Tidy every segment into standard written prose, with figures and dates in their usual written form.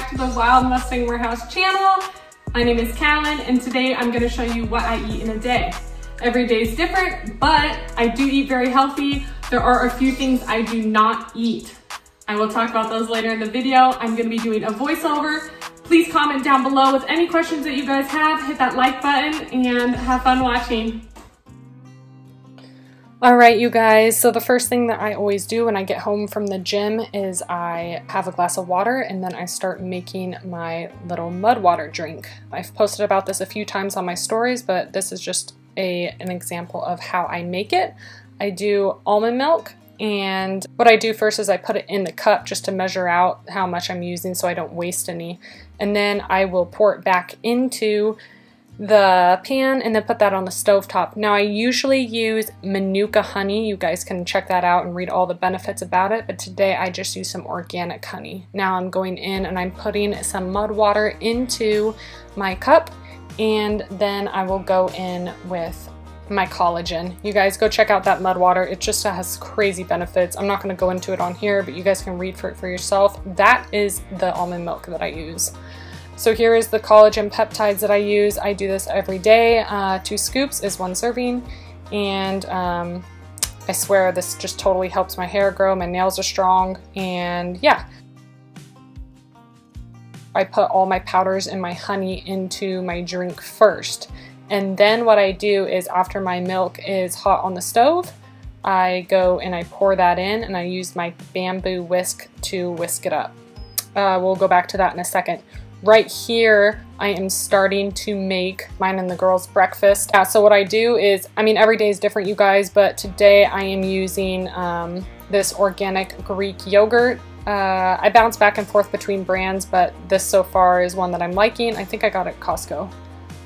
back to the Wild Mustang Warehouse channel. My name is Callan, and today I'm gonna show you what I eat in a day. Every day is different, but I do eat very healthy. There are a few things I do not eat. I will talk about those later in the video. I'm gonna be doing a voiceover. Please comment down below with any questions that you guys have. Hit that like button and have fun watching. All right, you guys, so the first thing that I always do when I get home from the gym is I have a glass of water and then I start making my little mud water drink. I've posted about this a few times on my stories, but this is just an example of how I make it. I do almond milk, and what I do first is I put it in the cup just to measure out how much I'm using so I don't waste any. And then I will pour it back into the pan and then put that on the stove top. Now I usually use Manuka honey. You guys can check that out and read all the benefits about it, but today I just use some organic honey. Now I'm going in and I'm putting some mud water into my cup, and then I will go in with my collagen. You guys go check out that mud water. It just has crazy benefits. I'm not going to go into it on here, but you guys can read for it for yourself. That is the almond milk that I use. So here is the collagen peptides that I use. I do this every day. 2 scoops is 1 serving, and I swear this just totally helps my hair grow. My nails are strong, and yeah. I put all my powders and my honey into my drink first. And then what I do is after my milk is hot on the stove, I go and I pour that in and I use my bamboo whisk to whisk it up. We'll go back to that in a second. Right here, I am starting to make mine and the girls' breakfast. So what I do is, I mean, every day is different, you guys, but today I am using this organic Greek yogurt. I bounce back and forth between brands, but this so far is one that I'm liking. I think I got it at Costco.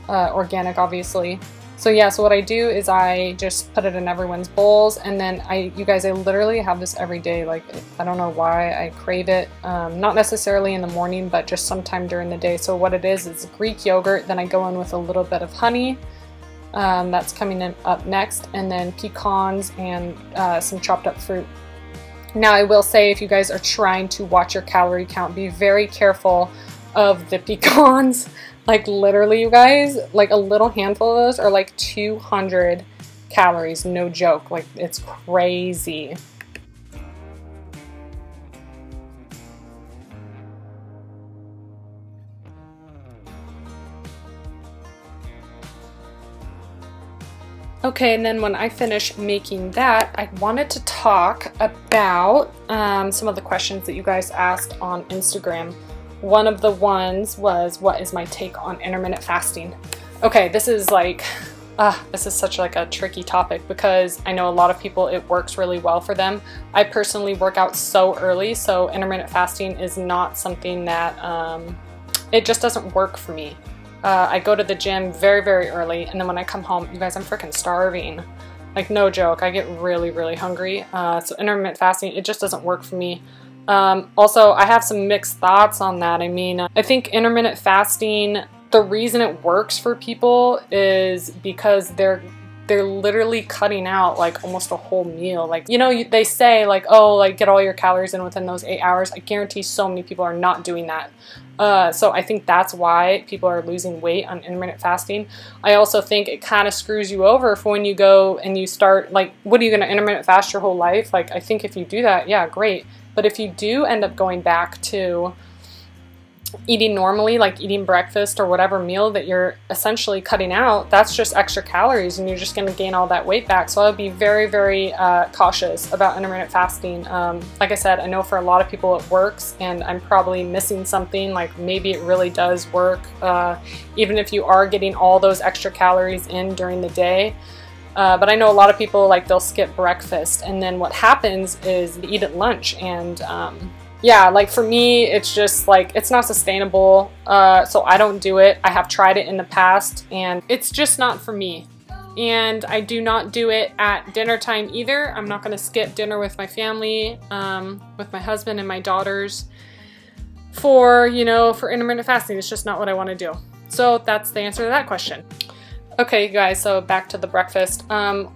Organic, obviously. So yeah, so what I do is I just put it in everyone's bowls, and then you guys, I literally have this every day. Like, I don't know why I crave it. Not necessarily in the morning, but just sometime during the day. So what it is Greek yogurt. Then I go in with a little bit of honey. That's coming in up next, and then pecans and some chopped up fruit. Now I will say, if you guys are trying to watch your calorie count, be very careful of the pecans. Like literally, you guys, like a little handful of those are like 200 calories, no joke. Like, it's crazy. Okay, and then when I finish making that, I wanted to talk about some of the questions that you guys asked on Instagram. One of the ones was, what is my take on intermittent fasting? Okay, this is like, this is such like a tricky topic because I know a lot of people, it works really well for them. I personally work out so early, so intermittent fasting is not something that, it just doesn't work for me. I go to the gym very, very early, and then when I come home, you guys, I'm freaking starving. Like, no joke, I get really, really hungry. So intermittent fasting, it just doesn't work for me. Also, I have some mixed thoughts on that. I mean, I think intermittent fasting, the reason it works for people is because they're literally cutting out like almost a whole meal. Like, you know, they say like, oh, like get all your calories in within those 8 hours. I guarantee so many people are not doing that. So I think that's why people are losing weight on intermittent fasting. I also think it kind of screws you over for when you go and you start, like, what are you going to intermittent fast your whole life? Like, I think if you do that, yeah, great. But if you do end up going back to eating normally, like eating breakfast or whatever meal that you're essentially cutting out, that's just extra calories and you're just going to gain all that weight back. So I would be very, very cautious about intermittent fasting. Like I said, I know for a lot of people it works, and I'm probably missing something. Like, maybe it really does work, even if you are getting all those extra calories in during the day. But I know a lot of people, like, they'll skip breakfast, and then what happens is they eat at lunch, and yeah, like for me, it's just like, it's not sustainable, so I don't do it. I have tried it in the past, and it's just not for me. And I do not do it at dinner time either. I'm not going to skip dinner with my family, with my husband and my daughters for, you know, for intermittent fasting. It's just not what I want to do. So that's the answer to that question. Okay, you guys, so back to the breakfast.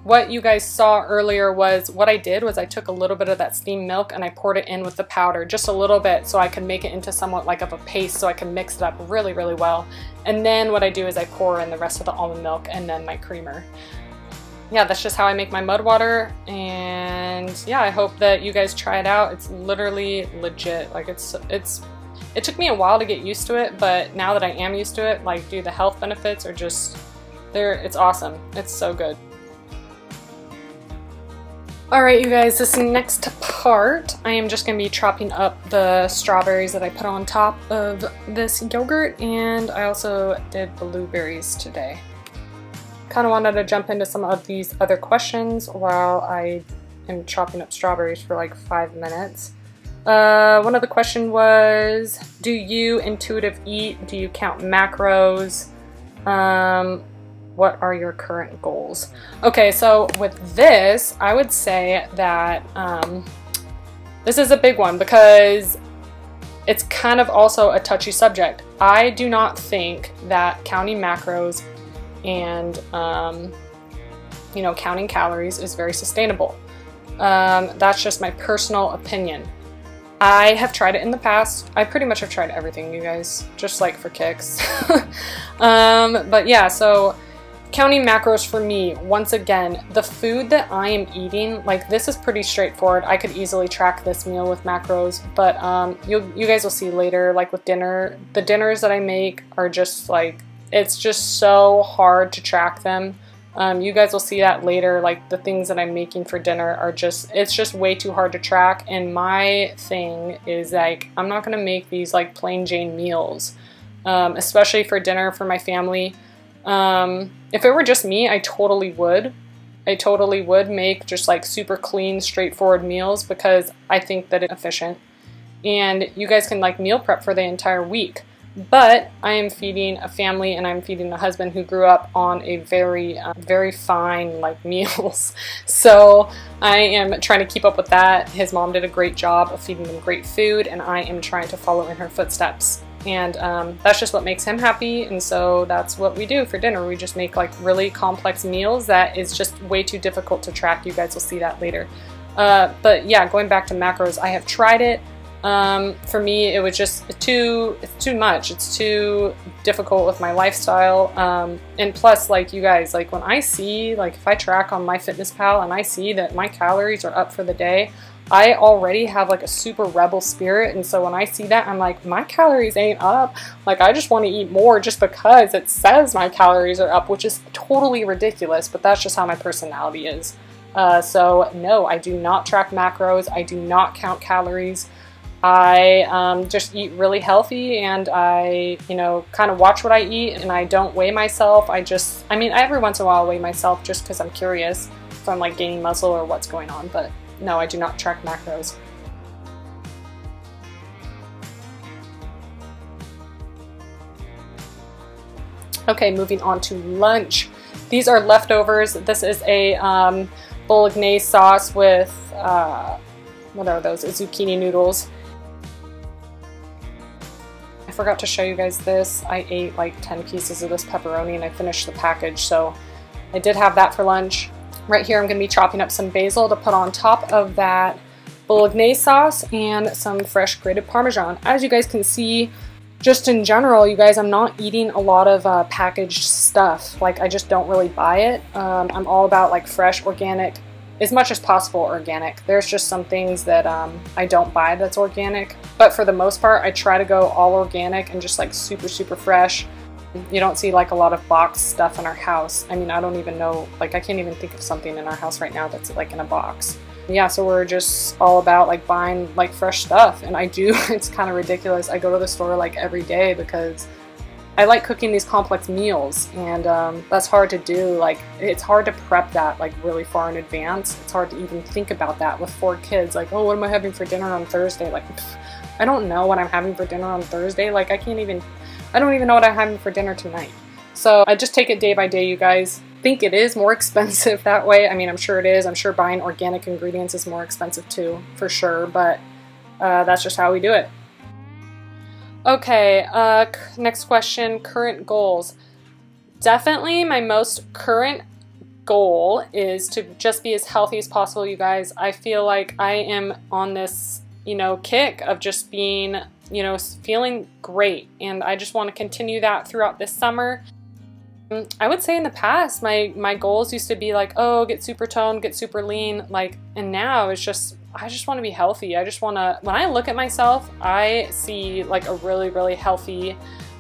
What you guys saw earlier was what I did was I took a little bit of that steamed milk and I poured it in with the powder, just a little bit, so I could make it into somewhat like of a paste so I can mix it up really, really well. And then what I do is I pour in the rest of the almond milk and then my creamer. Yeah, that's just how I make my mud water, and yeah, I hope that you guys try it out. It's literally legit. Like it took me a while to get used to it, but now that I am used to it, like, dude, the health benefits are just it's awesome. It's so good. Alright, you guys, this next part, I am just going to be chopping up the strawberries that I put on top of this yogurt, and I also did blueberries today. Kind of wanted to jump into some of these other questions while I am chopping up strawberries for like 5 minutes. One of the questions was, do you intuitive eat? Do you count macros? What are your current goals? Okay, so with this, I would say that this is a big one because it's kind of also a touchy subject. I do not think that counting macros and you know, counting calories is very sustainable. That's just my personal opinion. I have tried it in the past. I pretty much have tried everything, you guys, just like for kicks. But yeah, so counting macros for me, once again, the food that I am eating, like, this is pretty straightforward. I could easily track this meal with macros, but you guys will see later, like with dinner, the dinners that I make are just like, it's just so hard to track them. You guys will see that later, like the things that I'm making for dinner are just, it's just way too hard to track. And my thing is, like, I'm not gonna make these like plain Jane meals, especially for dinner for my family. If it were just me, I totally would. I totally would make just like super clean, straightforward meals because I think that it's efficient. And you guys can like meal prep for the entire week. But I am feeding a family and I'm feeding a husband who grew up on a very, very fine like meals. So I am trying to keep up with that. His mom did a great job of feeding them great food, and I am trying to follow in her footsteps. And that's just what makes him happy, and so that's what we do for dinner. We just make like really complex meals that is just way too difficult to track. You guys will see that later. But yeah, going back to macros, I have tried it. For me, it was just it's too much. It's too difficult with my lifestyle. And plus, like, you guys, like when I see, like if I track on MyFitnessPal and I see that my calories are up for the day, I already have like a super rebel spirit, and so when I see that, I'm like, my calories ain't up. Like, I just want to eat more just because it says my calories are up, which is totally ridiculous, but that's just how my personality is. So no, I do not track macros. I do not count calories. I just eat really healthy, and I, you know, kind of watch what I eat, and I don't weigh myself. I mean, every once in a while I weigh myself just because I'm curious if I'm like gaining muscle or what's going on, but no, I do not track macros. Okay, moving on to lunch. These are leftovers. This is a bolognese sauce with, what are those? Zucchini noodles. I forgot to show you guys this. I ate like 10 pieces of this pepperoni and I finished the package, so I did have that for lunch. Right here I'm going to be chopping up some basil to put on top of that bolognese sauce and some fresh grated Parmesan. As you guys can see, just in general, you guys, I'm not eating a lot of packaged stuff. Like, I just don't really buy it. I'm all about like fresh, organic, as much as possible organic. There's just some things that I don't buy that's organic, but for the most part I try to go all organic and just like super, super fresh. You don't see like a lot of boxed stuff in our house. I mean, I don't even know, like I can't even think of something in our house right now that's like in a box. Yeah, so we're just all about like buying like fresh stuff, and I do, it's kind of ridiculous. I go to the store like every day because I like cooking these complex meals, and that's hard to do. Like, it's hard to prep that like really far in advance. It's hard to even think about that with 4 kids. Like, oh, what am I having for dinner on Thursday? Like, I don't know what I'm having for dinner on Thursday. Like, I don't even know what I'm having for dinner tonight. So I just take it day by day, you guys. I think it is more expensive that way. I mean, I'm sure it is. I'm sure buying organic ingredients is more expensive too, for sure, but that's just how we do it. Okay, next question, current goals. Definitely my most current goal is to just be as healthy as possible, you guys. I feel like I am on this, you know, kick of just being, you know, feeling great, and I just want to continue that throughout this summer. I would say in the past my goals used to be like, oh, get super toned, get super lean, like, and now it's just, I just want to be healthy. I just want to, when I look at myself, I see like a really, really healthy,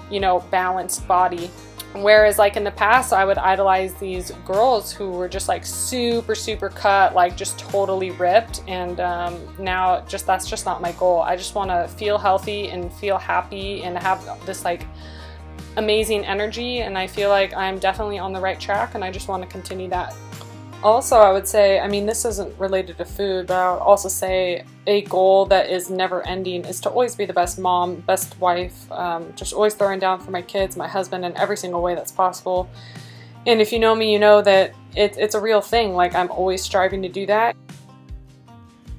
you know, balanced body. Whereas like in the past, I would idolize these girls who were just like super, super cut, like just totally ripped. And now just, that's just not my goal. I just want to feel healthy and feel happy and have this like amazing energy. And I feel like I'm definitely on the right track, and I just want to continue that. Also, I would say, I mean, this isn't related to food, but I would also say a goal that is never ending is to always be the best mom, best wife, just always throwing down for my kids, my husband, in every single way that's possible. And if you know me, you know that it's a real thing. Like, I'm always striving to do that.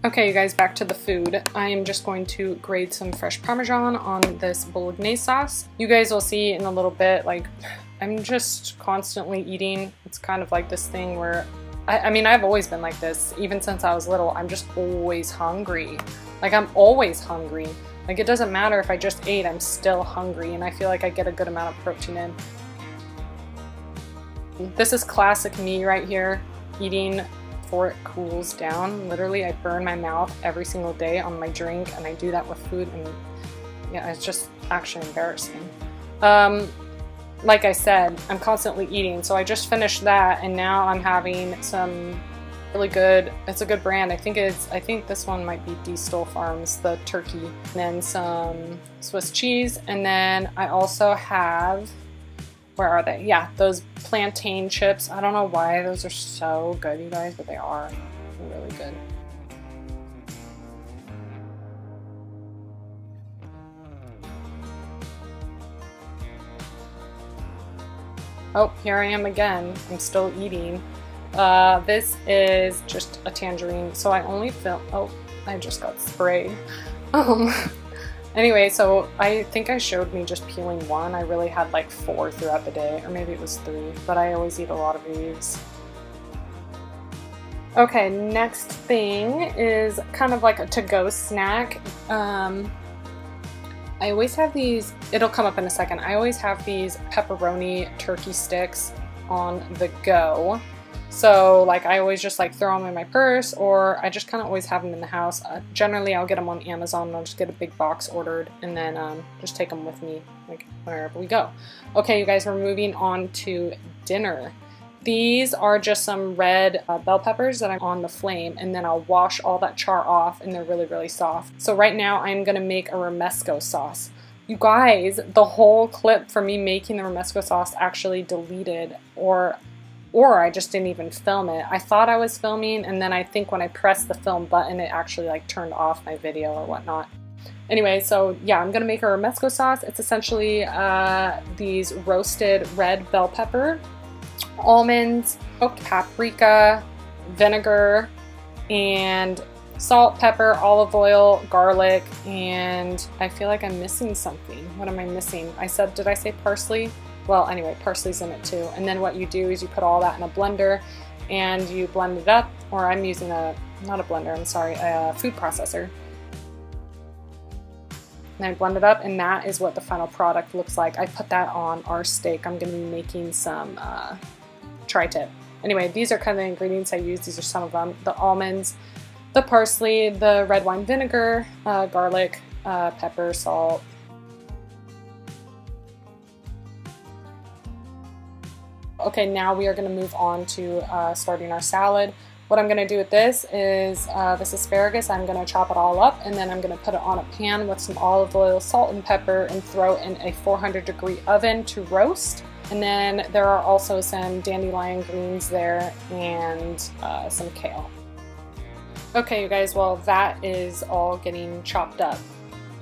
Okay, you guys, back to the food. I am just going to grate some fresh Parmesan on this bolognese sauce. You guys will see in a little bit, like, I'm just constantly eating. It's kind of like this thing where I mean, I've always been like this. Even since I was little, I'm just always hungry. Like, I'm always hungry. Like, it doesn't matter if I just ate, I'm still hungry, and I feel like I get a good amount of protein in. This is classic me right here, eating before it cools down. Literally, I burn my mouth every single day on my drink, and I do that with food, and yeah, it's just actually embarrassing. Like I said, I'm constantly eating, so I just finished that, and now I'm having some really good, it's a good brand. I think this one might be D. Stoll Farms, the turkey. And then some Swiss cheese, and then I also have, where are they? Yeah, those plantain chips. I don't know why those are so good, you guys, but they are really good. Oh, here I am again. I'm still eating. This is just a tangerine. So I only oh, I just got sprayed. Anyway, so I think I showed me just peeling one. I really had like 4 throughout the day, or maybe it was 3, but I always eat a lot of these. Okay, next thing is kind of like a to-go snack. I always have these, it'll come up in a second, I always have these pepperoni turkey sticks on the go. So like I always just like throw them in my purse, or I just kind of always have them in the house. Generally I'll get them on Amazon, and I'll just get a big box ordered, and then just take them with me like wherever we go. Okay, you guys, we're moving on to dinner. These are just some red bell peppers that I'm on the flame, and then I'll wash all that char off, and they're really, really soft. So right now I'm gonna make a romesco sauce. You guys, the whole clip for me making the romesco sauce actually deleted, or I just didn't even film it. I thought I was filming, and then I think when I pressed the film button, it actually like turned off my video or whatnot. Anyway, so yeah, I'm gonna make a romesco sauce. It's essentially these roasted red bell pepper, almonds, smoked paprika, vinegar, and salt, pepper, olive oil, garlic, and I feel like I'm missing something. What am I missing? Did I say parsley? Well, anyway, parsley's in it too. And then what you do is you put all that in a blender and you blend it up, or I'm using not a blender, I'm sorry, a food processor. And I blend it up, and that is what the final product looks like. I put that on our steak. I'm gonna be making some tri-tip. Anyway, these are kind of the ingredients I use. These are some of them. The almonds, the parsley, the red wine vinegar, garlic, pepper, salt. Okay, now we are going to move on to starting our salad. What I'm going to do with this is this asparagus, I'm going to chop it all up, and then I'm going to put it on a pan with some olive oil, salt, and pepper, and throw in a 400-degree oven to roast. And then there are also some dandelion greens there, and some kale. Okay, you guys, well, that is all getting chopped up.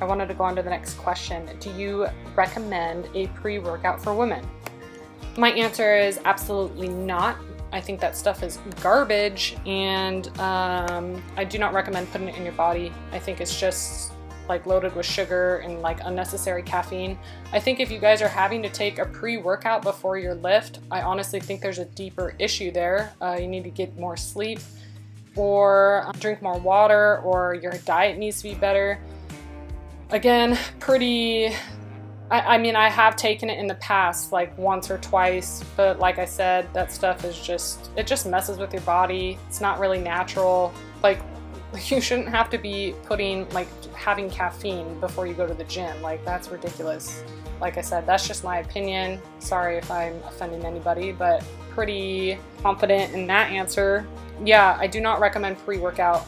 I wanted to go on to the next question. Do you recommend a pre-workout for women? My answer is absolutely not. I think that stuff is garbage, and I do not recommend putting it in your body. I think it's just like loaded with sugar and like unnecessary caffeine. I think if you guys are having to take a pre-workout before your lift, I honestly think there's a deeper issue there. You need to get more sleep, or drink more water, or your diet needs to be better. Again, I mean, I have taken it in the past, like once or twice, but like I said, that stuff is it just messes with your body. It's not really natural. Like, you shouldn't have to be having caffeine before you go to the gym. Like, that's ridiculous. Like I said, that's just my opinion. Sorry if I'm offending anybody, but pretty confident in that answer. Yeah, I do not recommend pre-workout.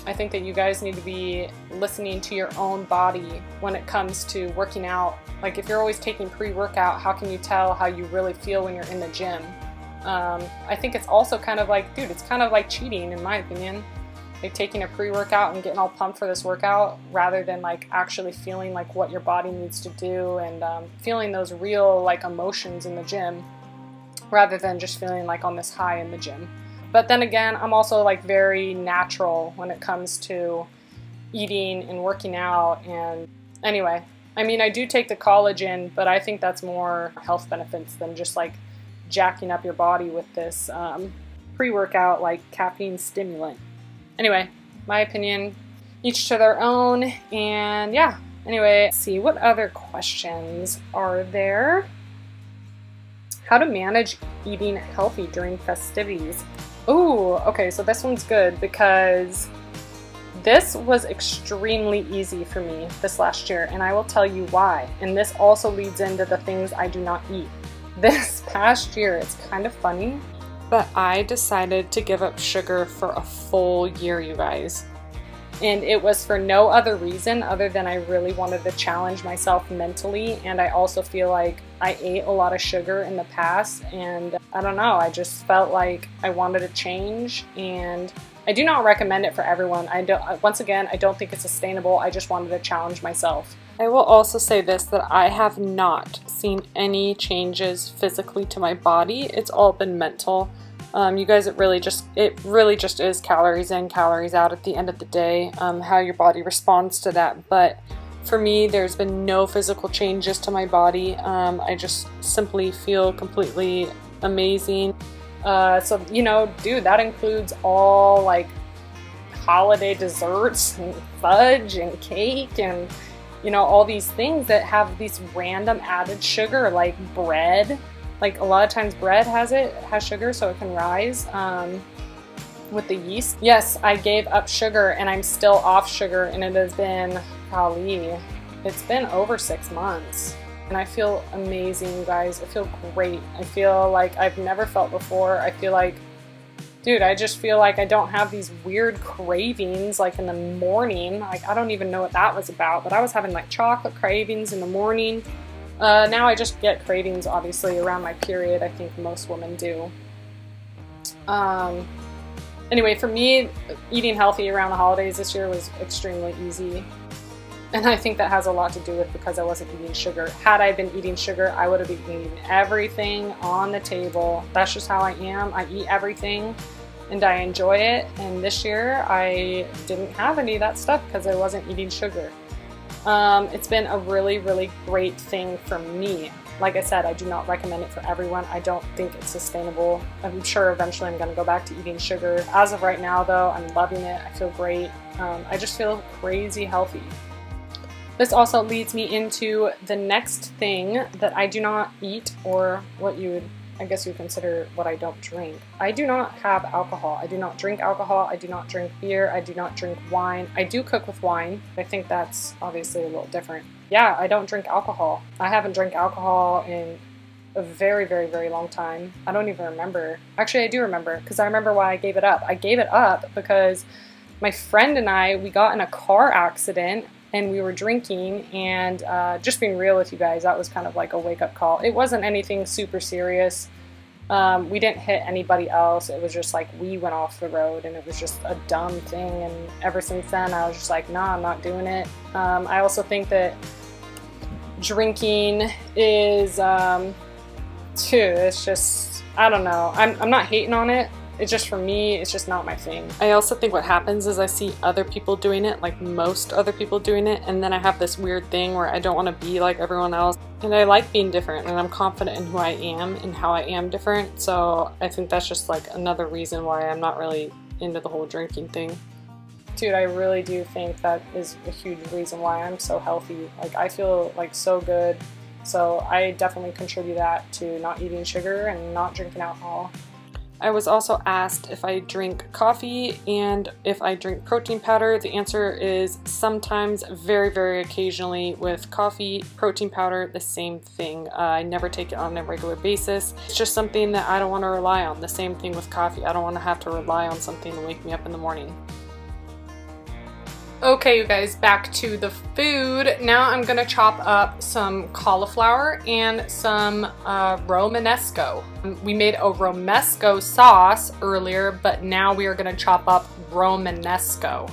I think that you guys need to be listening to your own body when it comes to working out. Like, if you're always taking pre-workout, how can you tell how you really feel when you're in the gym? I think it's also kind of like, dude, it's kind of like cheating in my opinion. Like taking a pre-workout and getting all pumped for this workout rather than like actually feeling like what your body needs to do and feeling those real like emotions in the gym rather than just feeling like on this high in the gym. But then again, I'm also like very natural when it comes to eating and working out. And anyway, I mean, I do take the collagen, but I think that's more health benefits than just like jacking up your body with this pre-workout like caffeine stimulant. Anyway, my opinion, each to their own. And yeah, anyway, let's see, what other questions are there? How to manage eating healthy during festivities. Ooh, okay, so this one's good because this was extremely easy for me this last year, and I will tell you why. And this also leads into the things I do not eat. This past year, it's kind of funny, but I decided to give up sugar for a full year, you guys. And it was for no other reason other than I really wanted to challenge myself mentally, and I also feel like I ate a lot of sugar in the past, and I don't know, I just felt like I wanted to change, and I do not recommend it for everyone. Once again, I don't think it's sustainable. I just wanted to challenge myself. I will also say this, that I have not seen any changes physically to my body. It's all been mental. You guys, it really just is calories in, calories out at the end of the day, how your body responds to that. But for me, there's been no physical changes to my body. I just simply feel completely amazing. So, you know, dude, that includes all like holiday desserts and fudge and cake and, you know, all these things that have these random added sugar, like bread. Like a lot of times bread has sugar so it can rise with the yeast. Yes, I gave up sugar and I'm still off sugar, and it has been, golly, it's been over 6 months. And I feel amazing, you guys. I feel great. I feel like I've never felt before. I feel like, dude, I just feel like I don't have these weird cravings like in the morning. Like, I don't even know what that was about, but I was having like chocolate cravings in the morning. Now I just get cravings, obviously, around my period. I think most women do. Anyway, for me, eating healthy around the holidays this year was extremely easy. And I think that has a lot to do with because I wasn't eating sugar. Had I been eating sugar, I would have been eating everything on the table. That's just how I am. I eat everything and I enjoy it. And this year, I didn't have any of that stuff because I wasn't eating sugar. It's been a really, really great thing for me. Like I said, I do not recommend it for everyone. I don't think it's sustainable. I'm sure eventually I'm going to go back to eating sugar. As of right now, though, I'm loving it. I feel great. I just feel crazy healthy. This also leads me into the next thing that I do not eat, or what you would, I guess you would consider what I don't drink. I do not have alcohol. I do not drink alcohol. I do not drink beer. I do not drink wine. I do cook with wine. I think that's obviously a little different. Yeah, I don't drink alcohol. I haven't drank alcohol in a very, very, very long time. I don't even remember. Actually, I do remember, because I remember why I gave it up. I gave it up because my friend and I, we got in a car accident and we were drinking, and just being real with you guys, that was kind of like a wake-up call. It wasn't anything super serious. We didn't hit anybody else. It was just like we went off the road, and it was just a dumb thing. And ever since then, I was just like, nah, I'm not doing it. I also think that drinking is, it's just, I don't know. I'm not hating on it. it's just, for me, it's just not my thing. I also think what happens is I see other people doing it, like most other people doing it, and then I have this weird thing where I don't want to be like everyone else. And I like being different, and I'm confident in who I am and how I am different. So I think that's just like another reason why I'm not really into the whole drinking thing. Dude, I really do think that is a huge reason why I'm so healthy. Like, I feel like so good. So I definitely contribute that to not eating sugar and not drinking alcohol. I was also asked if I drink coffee and if I drink protein powder. The answer is sometimes, very, very occasionally. With coffee, protein powder, the same thing. I never take it on a regular basis. It's just something that I don't want to rely on. The same thing with coffee. I don't want to have to rely on something to wake me up in the morning. Okay, you guys, back to the food. Now I'm gonna chop up some cauliflower and some Romanesco. We made a Romesco sauce earlier, but now we are gonna chop up Romanesco.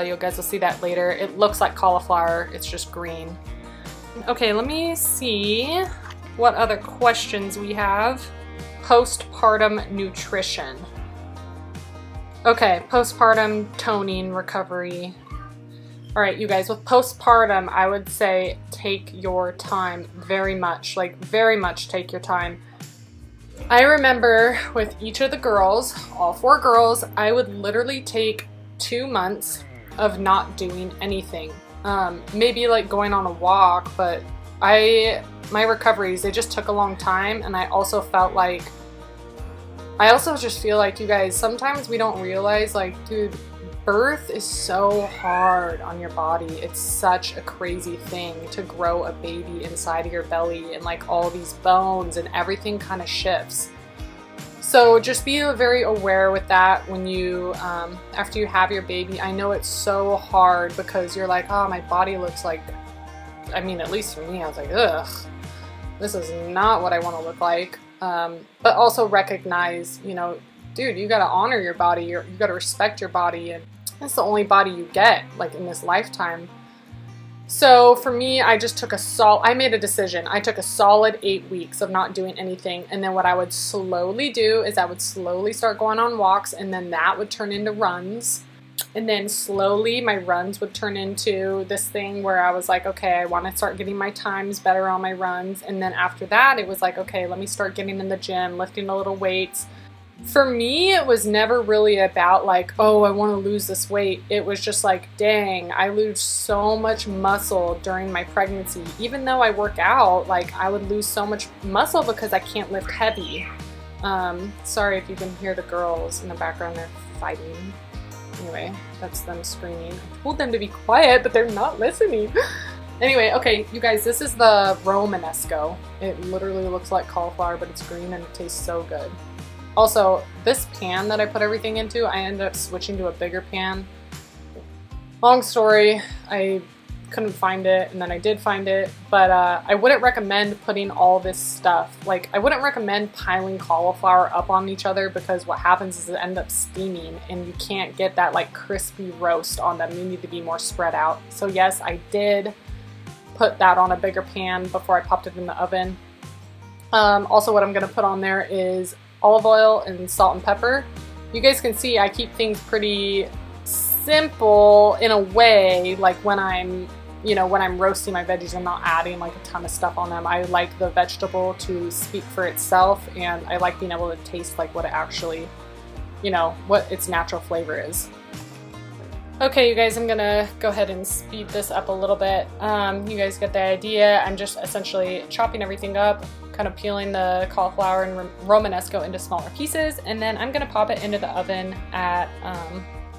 You guys will see that later. It looks like cauliflower, it's just green. Okay, let me see what other questions we have. Postpartum nutrition. Okay, postpartum toning recovery. All right, you guys, with postpartum, I would say take your time very much, like very much take your time. I remember with each of the girls, all 4 girls, I would literally take 2 months of not doing anything. Maybe like going on a walk, but my recoveries, they just took a long time, and I also felt like, I also just feel like, you guys, sometimes we don't realize, like, dude, birth is so hard on your body. It's such a crazy thing to grow a baby inside of your belly, and like all these bones and everything kind of shifts. So just be very aware with that when you, after you have your baby. I know it's so hard because you're like, oh, my body looks like, I mean, at least for me, I was like, ugh, this is not what I want to look like. But also recognize, you know, dude, you gotta honor your body, you gotta respect your body, and that's the only body you get, like, in this lifetime. So for me, I just took I made a decision. I took a solid 8 weeks of not doing anything, and then what I would slowly do is I would slowly start going on walks, and then that would turn into runs. And then slowly my runs would turn into this thing where I was like, okay, I want to start getting my times better on my runs. And then after that, it was like, okay, let me start getting in the gym, lifting a little weights. For me, it was never really about like, oh, I want to lose this weight. It was just like, dang, I lose so much muscle during my pregnancy. Even though I work out, like, I would lose so much muscle because I can't lift heavy. Sorry if you can hear the girls in the background, they're fighting. Anyway, that's them screaming. I told them to be quiet, but they're not listening. Anyway, okay, you guys, this is the Romanesco. It literally looks like cauliflower, but it's green and it tastes so good. Also, this pan that I put everything into, I ended up switching to a bigger pan. Long story, I couldn't find it, and then I did find it, but I wouldn't recommend putting all this stuff. Like, I wouldn't recommend piling cauliflower up on each other, because what happens is it ends up steaming, and you can't get that like crispy roast on them. You need to be more spread out. So yes, I did put that on a bigger pan before I popped it in the oven. Also, what I'm gonna put on there is olive oil and salt and pepper. You guys can see I keep things pretty simple in a way. Like when I'm, you know, when I'm roasting my veggies, I'm not adding like a ton of stuff on them. I like the vegetable to speak for itself, and I like being able to taste like what it actually, you know, what its natural flavor is. Okay, you guys, I'm gonna go ahead and speed this up a little bit. You guys get the idea. I'm just essentially chopping everything up, kind of peeling the cauliflower and Romanesco into smaller pieces, and then I'm gonna pop it into the oven at,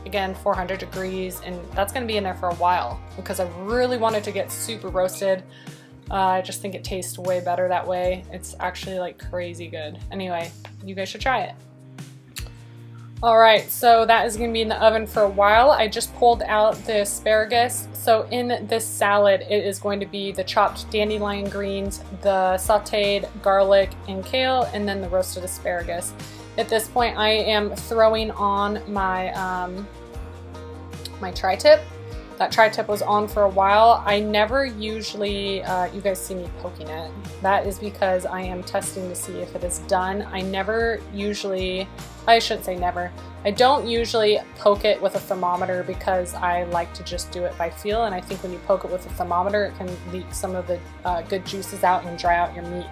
again, 400 degrees, and that's gonna be in there for a while because I really wanted to get super roasted. I just think it tastes way better that way. It's actually like crazy good. Anyway, you guys should try it. Alright, so that is going to be in the oven for a while. I just pulled out the asparagus. So in this salad, it is going to be the chopped dandelion greens, the sauteed garlic and kale, and then the roasted asparagus. At this point, I am throwing on my, my tri-tip. That tri-tip was on for a while. I never usually, you guys see me poking it. That is because I am testing to see if it is done. I never usually I shouldn't say never. I don't usually poke it with a thermometer because I like to just do it by feel, and I think when you poke it with a thermometer it can leak some of the good juices out and dry out your meat.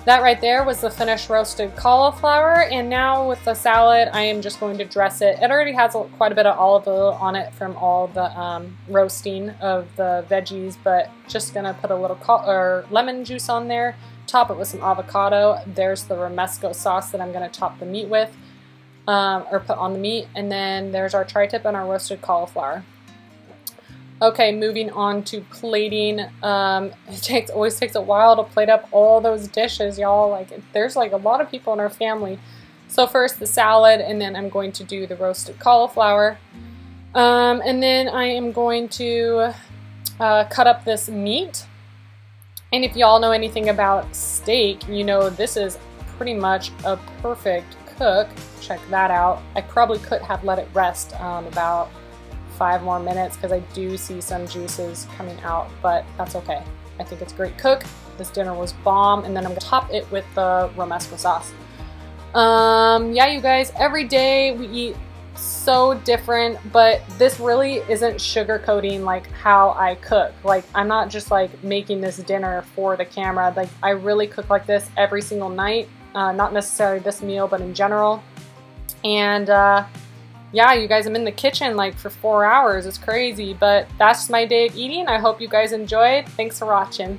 That right there was the finished roasted cauliflower, and now with the salad I am just going to dress it. It already has quite a bit of olive oil on it from all the roasting of the veggies, but just gonna put a little lemon juice on there, top it with some avocado. There's the romesco sauce that I'm gonna top the meat with, or put on the meat, and then there's our tri-tip and our roasted cauliflower. Okay, moving on to plating. It always takes a while to plate up all those dishes, y'all. Like, there's like a lot of people in our family. So first the salad, and then I'm going to do the roasted cauliflower. And then I am going to cut up this meat. And if y'all know anything about steak, you know this is pretty much a perfect cook. Check that out. I probably could have let it rest about 5 more minutes because I do see some juices coming out, but that's okay. I think it's a great cook. This dinner was bomb, and then I'm gonna top it with the romesco sauce. Yeah, you guys, every day we eat so different, but this really isn't sugarcoating like how I cook. Like, I'm not just like making this dinner for the camera. Like, I really cook like this every single night. Not necessarily this meal, but in general. And yeah, you guys, I'm in the kitchen like for 4 hours. It's crazy, but that's my day of eating. I hope you guys enjoyed. Thanks for watching.